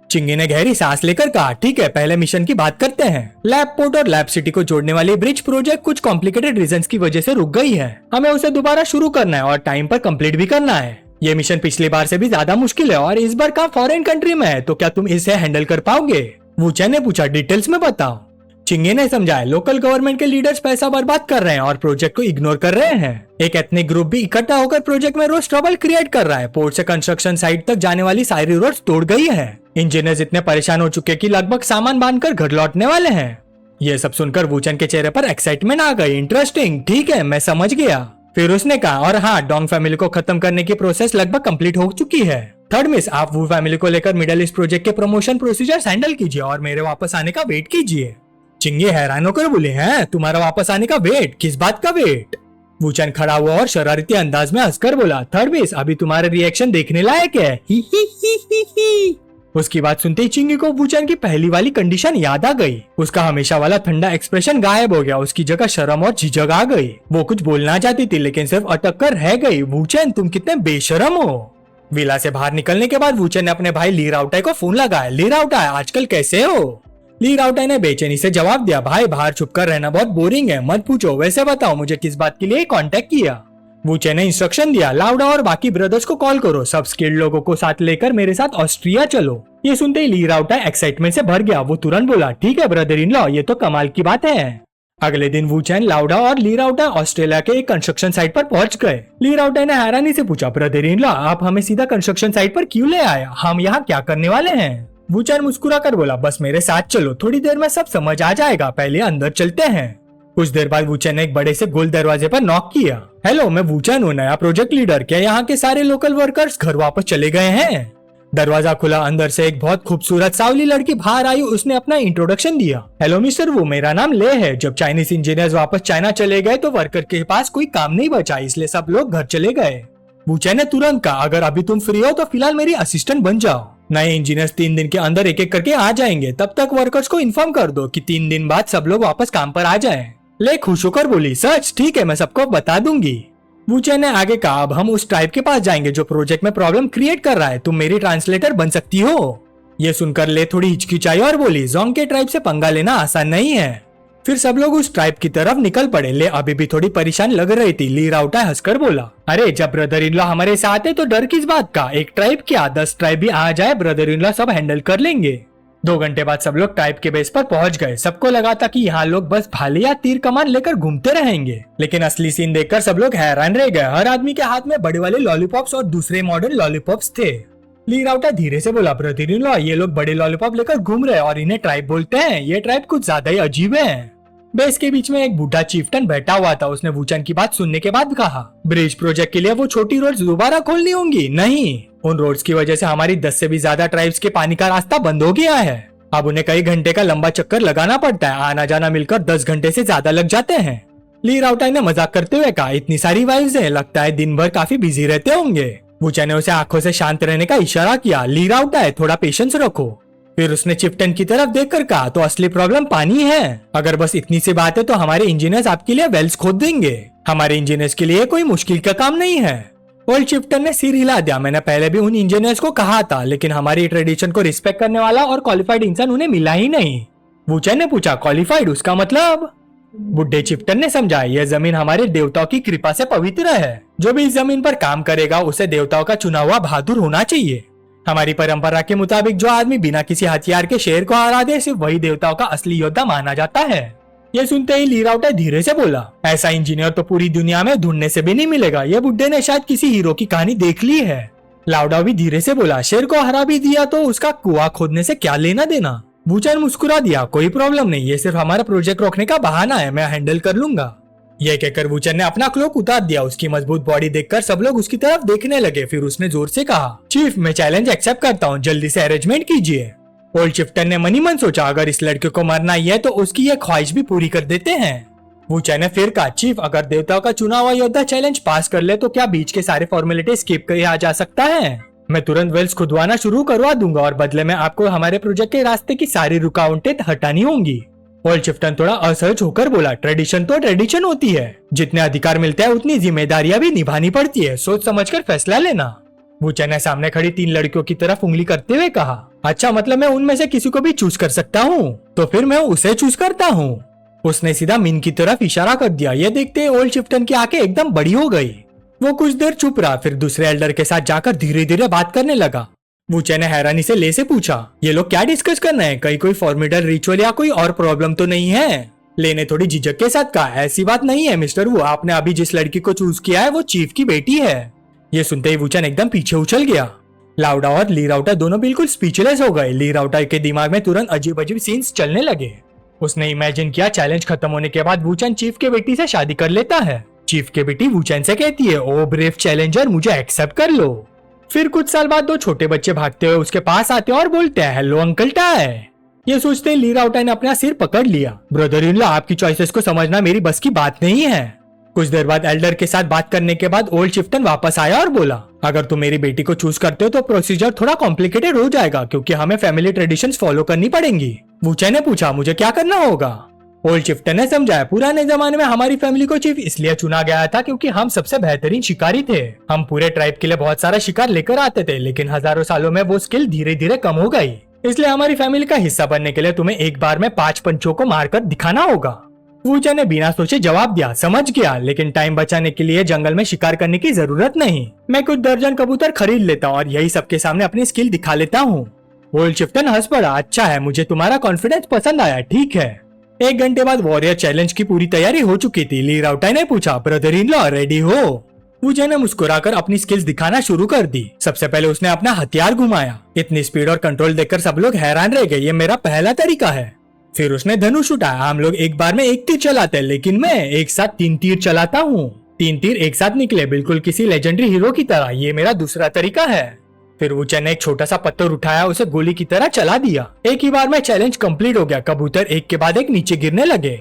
चिंगी ने गहरी सांस लेकर कहा, ठीक है पहले मिशन की बात करते हैं। लैब पोर्ट और लैब सिटी को जोड़ने वाली ब्रिज प्रोजेक्ट कुछ कॉम्प्लिकेटेड रीजंस की वजह से रुक गई है। हमें उसे दोबारा शुरू करना है और टाइम पर कंप्लीट भी करना है। ये मिशन पिछली बार से भी ज्यादा मुश्किल है और इस बार का फॉरेन कंट्री में है, तो क्या तुम इसे हैंडल कर पाओगे? वूचैन ने पूछा, डिटेल्स में बताओ। चिंगे ने समझाया, लोकल गवर्नमेंट के लीडर्स पैसा बर्बाद कर रहे हैं और प्रोजेक्ट को इग्नोर कर रहे हैं। एक एथनिक ग्रुप भी इकट्ठा होकर प्रोजेक्ट में रोज ट्रबल क्रिएट कर रहा है। पोर्ट से कंस्ट्रक्शन साइट तक जाने वाली सारी रोड्स तोड़ गई है। इंजीनियर्स इतने परेशान हो चुके कि लगभग सामान बांधकर घर लौटने वाले हैं। ये सब सुनकर वूचैन के चेहरे पर एक्साइटमेंट आ गई। इंटरेस्टिंग, ठीक है मैं समझ गया। फिर उसने कहा, और हाँ, डोंग फैमिली को खत्म करने की प्रोसेस लगभग कंप्लीट हो चुकी है। थर्ड मिस, आप वो फैमिली को लेकर मिडिल ईस्ट प्रोजेक्ट के प्रमोशन प्रोसीजर हैंडल कीजिए और मेरे वापस आने का वेट कीजिए। चिंगे हैरान होकर बोले, हैं तुम्हारा वापस आने का वेट? किस बात का वेट? वूचैन खड़ा हुआ और शरारती अंदाज में हंसकर बोला, थर्ड मिस अभी तुम्हारे रिएक्शन देखने लायक है। ही ही ही ही ही। उसकी बात सुनते ही चिंगी को वूचैन की पहली वाली कंडीशन याद आ गई। उसका हमेशा वाला ठंडा एक्सप्रेशन गायब हो गया। उसकी जगह शर्म और झिझक आ गई। वो कुछ बोलना चाहती थी लेकिन सिर्फ अटक कर रह गई। वूचैन तुम कितने बेशरम हो। विला से बाहर निकलने के बाद वूचैन ने अपने भाई ली राउटाई को फोन लगाया। ली राउटाई आजकल कैसे हो? ली राउटाई ने बेचैनी से जवाब दिया, भाई बाहर छुपकर रहना बहुत बोरिंग है, मत पूछो। वैसे बताओ मुझे किस बात के लिए कांटेक्ट किया? वूचैन ने इंस्ट्रक्शन दिया, लाउडा और बाकी ब्रदर्स को कॉल करो, सब स्किल्ड लोगों को साथ लेकर मेरे साथ ऑस्ट्रिया चलो। ये सुनते ही ली राउटाई एक्साइटमेंट से भर गया। वो तुरंत बोला, ठीक है ब्रदर इन लॉ, ये तो कमाल की बात है। अगले दिन वूचैन, लाउडा और ली राउटाई ऑस्ट्रेलिया के एक कंस्ट्रक्शन साइट पर पहुंच गए। ली राउटाई ने हैरानी से पूछा, ब्रदर इन लॉ आप हमें सीधा कंस्ट्रक्शन साइट पर क्यों ले आया? हम यहाँ क्या करने वाले हैं? वूचैन मुस्कुराकर बोला, बस मेरे साथ चलो, थोड़ी देर में सब समझ आ जाएगा, पहले अंदर चलते हैं। कुछ देर बाद वूचैन ने एक बड़े से गोल दरवाजे पर नॉक किया। हेलो मैं वूचैन हूँ, नया प्रोजेक्ट लीडर। क्या यहाँ के सारे लोकल वर्कर्स घर वापस चले गए हैं? दरवाजा खुला, अंदर से एक बहुत खूबसूरत सावली लड़की बाहर आई। उसने अपना इंट्रोडक्शन दिया। हेलो मिस्टर वो, मेरा नाम ले है। जब चाइनीज इंजीनियर्स वापस चाइना चले गए तो वर्कर के पास कोई काम नहीं बचा, इसलिए सब लोग घर चले गए। वूचैन ने तुरंत कहा, अगर अभी तुम फ्री हो तो फिलहाल मेरी असिस्टेंट बन जाओ। नए इंजीनियर्स 3 दिन के अंदर एक एक करके आ जाएंगे, तब तक वर्कर्स को इन्फॉर्म कर दो कि 3 दिन बाद सब लोग वापस काम पर आ जाएं। ले खुश होकर बोली, सच? ठीक है मैं सबको बता दूंगी। वूचैन ने आगे कहा, अब हम उस ट्राइब के पास जाएंगे जो प्रोजेक्ट में प्रॉब्लम क्रिएट कर रहा है, तुम मेरी ट्रांसलेटर बन सकती हो। ये सुनकर ले थोड़ी हिचकिचाई और बोली, जोंग के ट्राइब से पंगा लेना आसान नहीं है। फिर सब लोग उस ट्राइब की तरफ निकल पड़े। ले अभी भी थोड़ी परेशान लग रही थी। ली राउटाई हंसकर बोला, अरे जब ब्रदर इन लॉ हमारे साथ है तो डर किस बात का? एक ट्राइब क्या 10 ट्राइब भी आ जाए, ब्रदर इन लॉ सब हैंडल कर लेंगे। 2 घंटे बाद सब लोग ट्राइब के बेस पर पहुंच गए। सबको लगा था कि यहाँ लोग बस भाले या तीर कमान लेकर घूमते रहेंगे, लेकिन असली सीन देखकर सब लोग हैरान रह गए। हर आदमी के हाथ में बड़े वाले लॉलीपॉप्स और दूसरे मॉडर्न लॉलीपॉप्स थे। ली राउटाई धीरे से बोला, ब्रदर इन लॉ ये लोग बड़े लॉलीपॉप लेकर घूम रहे और इन्हें ट्राइब बोलते हैं। ये ट्राइब कुछ ज्यादा ही अजीब है। बेस के बीच में एक बूढ़ा चीफ्टन बैठा हुआ था। उसने वूचैन की बात सुनने के बाद कहा, ब्रिज प्रोजेक्ट के लिए वो छोटी रोड्स दोबारा खोलनी होंगी? नहीं, उन रोड्स की वजह से हमारी 10 से भी ज्यादा ट्राइब्स के पानी का रास्ता बंद हो गया है। अब उन्हें कई घंटे का लंबा चक्कर लगाना पड़ता है। आना जाना मिलकर 10 घंटे से ज्यादा लग जाते हैं। ली राउटाई ने मजाक करते हुए कहा, इतनी सारी वाइव्स हैं, लगता है दिन भर काफी बिजी रहते होंगे। वूचैन ने उसे आंखों से शांत रहने का इशारा किया। ली राउटाई थोड़ा पेशेंस रखो। फिर उसने चिफ्टन की तरफ देखकर कहा, तो असली प्रॉब्लम पानी है। अगर बस इतनी सी बात है तो हमारे इंजीनियर्स आपके लिए वेल्स खोद देंगे। हमारे इंजीनियर्स के लिए कोई मुश्किल का काम नहीं है। ओल्ड चिफ्टन ने सिर हिला दिया। मैंने पहले भी उन इंजीनियर्स को कहा था, लेकिन हमारी ट्रेडिशन को रिस्पेक्ट करने वाला और क्वालिफाइड इंसान उन्हें मिला ही नहीं। वूचैन ने पूछा, क्वालिफाइड उसका मतलब? बुढ़े चिफ्टन ने समझा, यह जमीन हमारे देवताओं की कृपा से पवित्र है। जो भी इस जमीन पर काम करेगा उसे देवताओं का चुना हुआ बहादुर होना चाहिए। हमारी परंपरा के मुताबिक जो आदमी बिना किसी हथियार के शेर को हरा दे, सिर्फ वही देवताओं का असली योद्धा माना जाता है। ये सुनते ही ली राउटाई धीरे से बोला, ऐसा इंजीनियर तो पूरी दुनिया में ढूंढने से भी नहीं मिलेगा। ये बुड्ढे ने शायद किसी हीरो की कहानी देख ली है। लाउडा भी धीरे से बोला, शेर को हरा भी दिया तो उसका कुआं खोदने से क्या लेना देना? वूचैन मुस्कुरा दिया, कोई प्रॉब्लम नहीं, ये सिर्फ हमारा प्रोजेक्ट रोकने का बहाना है, मैं हैंडल कर लूंगा। यह कहकर वूचैन ने अपना क्लोक उतार दिया। उसकी मजबूत बॉडी देखकर सब लोग उसकी तरफ देखने लगे। फिर उसने जोर से कहा, चीफ मैं चैलेंज एक्सेप्ट करता हूँ, जल्दी से अरेंजमेंट कीजिए। ओल्ड चिफ्टन ने मनी मन सोचा, अगर इस लड़के को मरना ही है तो उसकी ये ख्वाहिश भी पूरी कर देते हैं। वूचैन ने फिर कहा, चीफ अगर देवताओं का चुना हुआ योद्धा चैलेंज पास कर ले तो क्या बीच के सारे फॉर्मेलिटी स्किप किया जा सकता है? मैं तुरंत वेल्स खुदवाना शुरू करवा दूंगा और बदले में आपको हमारे प्रोजेक्ट के रास्ते की सारी रुकावटें हटानी होंगी। ओल्ड चिफ्टन थोड़ा असहज होकर बोला, ट्रेडिशन तो ट्रेडिशन होती है, जितने अधिकार मिलते हैं उतनी जिम्मेदारियां भी निभानी पड़ती है, सोच समझकर फैसला लेना। वूचैन ने सामने खड़ी 3 लड़कियों की तरफ उंगली करते हुए कहा, अच्छा, मतलब मैं उनमें से किसी को भी चूज कर सकता हूँ? तो फिर मैं उसे चूज करता हूँ। उसने सीधा मिन की तरफ इशारा कर दिया। ये देखते ओल्ड चिफ्टन की आंखें एकदम बड़ी हो गई। वो कुछ देर चुप रहा, फिर दूसरे एल्डर के साथ जाकर धीरे धीरे बात करने लगा। वूचे ने हैरानी से ले से पूछा, ये लोग क्या डिस्कस कर रहे हैं? कहीं कोई फॉर्मिडल रिचुअल या कोई और प्रॉब्लम तो नहीं है? ले ने थोड़ी झिझक के साथ कहा, ऐसी बात नहीं है मिस्टर वू, आपने अभी जिस लड़की को चूज किया है वो चीफ की बेटी है। ये सुनते ही वूचन एकदम पीछे उछल गया। लाउडा और ली राउटा दोनों बिल्कुल स्पीचलेस हो गए। ली राउटा के दिमाग में तुरंत अजीब अजीब सीन्स चलने लगे। उसने इमेजिन किया चैलेंज खत्म होने के बाद वूचन चीफ के बेटी से शादी कर लेता है। चीफ के बेटी वूचन से कहती है, ओ ब्रेव चैलेंजर, मुझे एक्सेप्ट कर लो। फिर कुछ साल बाद दो छोटे बच्चे भागते हुए उसके पास आते हैं और बोलते हैं, हेलो अंकल टाई। ये सोचते ली राउटा ने अपना सिर पकड़ लिया। ब्रदर इन लॉ, आपकी चॉइसेस को समझना मेरी बस की बात नहीं है। कुछ देर बाद एल्डर के साथ बात करने के बाद ओल्ड चिफ्टन वापस आया और बोला, अगर तुम मेरी बेटी को चूज करते हो तो प्रोसीजर थोड़ा कॉम्प्लिकेटेड हो जाएगा, क्योंकि हमें फैमिली ट्रेडिशंस फॉलो करनी पड़ेंगी। वूचे ने पूछा, मुझे क्या करना होगा? ओल्ड चिफ्टन ने समझाया, पुराने जमाने में हमारी फैमिली को चीफ इसलिए चुना गया था क्योंकि हम सबसे बेहतरीन शिकारी थे। हम पूरे ट्राइब के लिए बहुत सारा शिकार लेकर आते थे, लेकिन हजारों सालों में वो स्किल धीरे धीरे कम हो गई। इसलिए हमारी फैमिली का हिस्सा बनने के लिए तुम्हें एक बार में 5 पंचों को मारकर दिखाना होगा। वूचे ने बिना सोचे जवाब दिया, समझ गया, लेकिन टाइम बचाने के लिए जंगल में शिकार करने की जरूरत नहीं। मैं कुछ दर्जन कबूतर खरीद लेता हूँ और यही सबके सामने अपनी स्किल दिखा लेता हूँ। ओल्ड चिफ्टन हंस पड़ा, अच्छा है, मुझे तुम्हारा कॉन्फिडेंस पसंद आया, ठीक है। 1 घंटे बाद वॉरियर चैलेंज की पूरी तैयारी हो चुकी थी। ली राउटा ने पूछा, ब्रदर इन लॉ रेडी हो? वूचे ने मुस्कुराकर अपनी स्किल्स दिखाना शुरू कर दी। सबसे पहले उसने अपना हथियार घुमाया। इतनी स्पीड और कंट्रोल देखकर सब लोग हैरान रह गए, ये मेरा पहला तरीका है। फिर उसने धनुष उठाया। हम लोग एक बार में 1 तीर चलाते हैं, लेकिन मैं एक साथ 3 तीर चलाता हूँ। 3 तीर एक साथ निकले, बिल्कुल किसी लेजेंडरी हीरो की तरह। ये मेरा दूसरा तरीका है। फिर वूचे ने एक छोटा सा पत्थर उठाया, उसे गोली की तरह चला दिया। एक ही बार में चैलेंज कंप्लीट हो गया। कबूतर एक के बाद एक नीचे गिरने लगे।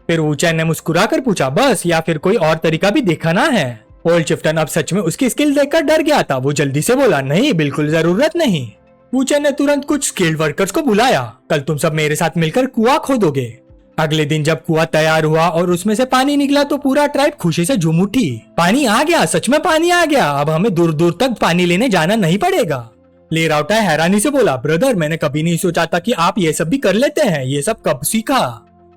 फिर वूचे ने मुस्कुराकर पूछा, बस या फिर कोई और तरीका भी दिखाना है? ओल्ड चिफ्टन अब सच में उसकी स्किल देखकर डर गया था। वो जल्दी से बोला, नहीं, बिल्कुल जरूरत नहीं। वूचे ने तुरंत कुछ स्किल्ड वर्कर्स को बुलाया। कल तुम सब मेरे साथ मिलकर कुआं खोदोगे। अगले दिन जब कुआं तैयार हुआ और उसमें से पानी निकला तो पूरा ट्राइब खुशी से झूम उठी। पानी आ गया, सच में पानी आ गया, अब हमें दूर दूर तक पानी लेने जाना नहीं पड़ेगा। ले राउटा हैरानी से बोला, ब्रदर, मैंने कभी नहीं सोचा था कि आप ये सब भी कर लेते हैं, ये सब कब सीखा?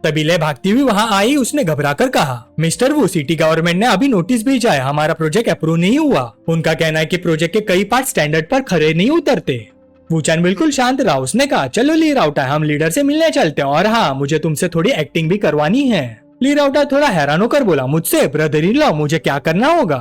तभी ले भागती हुई वहाँ आई। उसने घबरा कर कहा, मिस्टर वू, सिटी गवर्नमेंट ने अभी नोटिस भेजा है, हमारा प्रोजेक्ट अप्रूव नहीं हुआ। उनका कहना है कि प्रोजेक्ट के कई पार्ट स्टैंडर्ड पर खरे नहीं उतरते। वूचन बिल्कुल शांत रहा। उसने कहा, चलो ली राउटा, हम लीडर से मिलने चलते हैं, और हाँ, मुझे तुमसे थोड़ी एक्टिंग भी करवानी है। ली राउटा थोड़ा हैरान होकर बोला, मुझसे? ब्रदर इन लॉ, मुझे क्या करना होगा?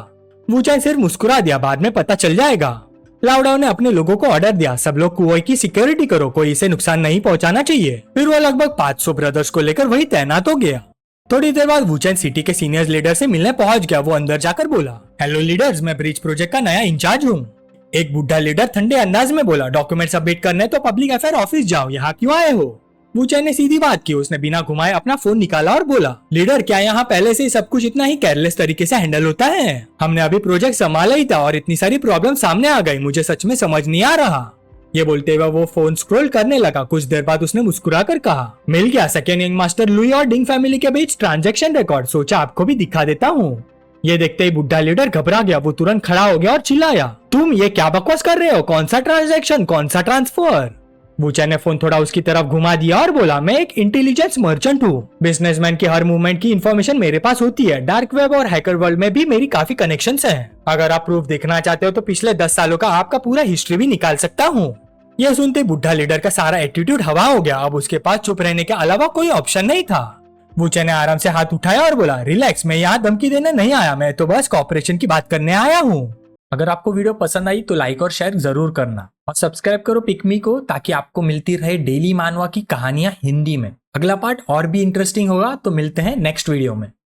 वूचन सिर्फ मुस्कुरा दिया, बाद में पता चल जाएगा। लाउडाओ ने अपने लोगों को ऑर्डर दिया, सब लोग कुएं की सिक्योरिटी करो, कोई इसे नुकसान नहीं पहुंचाना चाहिए। फिर वो लगभग 500 ब्रदर्स को लेकर वही तैनात हो गया। थोड़ी देर बाद वूचन सिटी के सीनियर लीडर से मिलने पहुंच गया। वो अंदर जाकर बोला, हेलो लीडर्स, मैं ब्रिज प्रोजेक्ट का नया इंचार्ज हूँ। एक बुढ़ा लीडर ठंडे अंदाज में बोला, डॉक्यूमेंट सबमिट करने तो पब्लिक अफेयर ऑफिस जाओ, यहाँ क्यों आए हो? वूचन ने सीधी बात की। उसने बिना घुमाए अपना फोन निकाला और बोला, लीडर, क्या यहाँ पहले से सब कुछ इतना ही केयरलेस तरीके से हैंडल होता है? हमने अभी प्रोजेक्ट संभाला ही था और इतनी सारी प्रॉब्लम सामने आ गई, मुझे सच में समझ नहीं आ रहा। ये बोलते हुए वो फोन स्क्रॉल करने लगा। कुछ देर बाद उसने मुस्कुराकर कहा, मिल गया, सेकेंड यंग मास्टर लुई और डिंग फैमिली के बीच ट्रांजैक्शन रिकॉर्ड, सोचा आपको भी दिखा देता हूँ। ये देखते ही बुढ़ा लीडर घबरा गया। वो तुरंत खड़ा हो गया और चिल्लाया, तुम ये क्या बकवास कर रहे हो? कौन सा ट्रांजैक्शन, कौन सा ट्रांसफर? वूचन ने फोन थोड़ा उसकी तरफ घुमा दिया और बोला, मैं एक इंटेलिजेंस मर्चेंट हूँ। बिजनेसमैन की हर मूवमेंट की इन्फॉर्मेशन मेरे पास होती है। डार्क वेब और हैकर वर्ल्ड में भी मेरी काफी कनेक्शंस हैं। अगर आप प्रूफ देखना चाहते हो तो पिछले 10 सालों का आपका पूरा हिस्ट्री भी निकाल सकता हूँ। यह सुनते बुढ़ा लीडर का सारा एटीट्यूड हवा हो गया। अब उसके पास चुप रहने के अलावा कोई ऑप्शन नहीं था। वूचन ने आराम से हाथ उठाया और बोला, रिलैक्स, मैं यहाँ धमकी देने नहीं आया, मैं तो बस कॉपरेशन की बात करने आया हूँ। अगर आपको वीडियो पसंद आई तो लाइक और शेयर जरूर करना और सब्सक्राइब करो पिकमी को, ताकि आपको मिलती रहे डेली मानवा की कहानियां हिंदी में। अगला पार्ट और भी इंटरेस्टिंग होगा, तो मिलते हैं नेक्स्ट वीडियो में।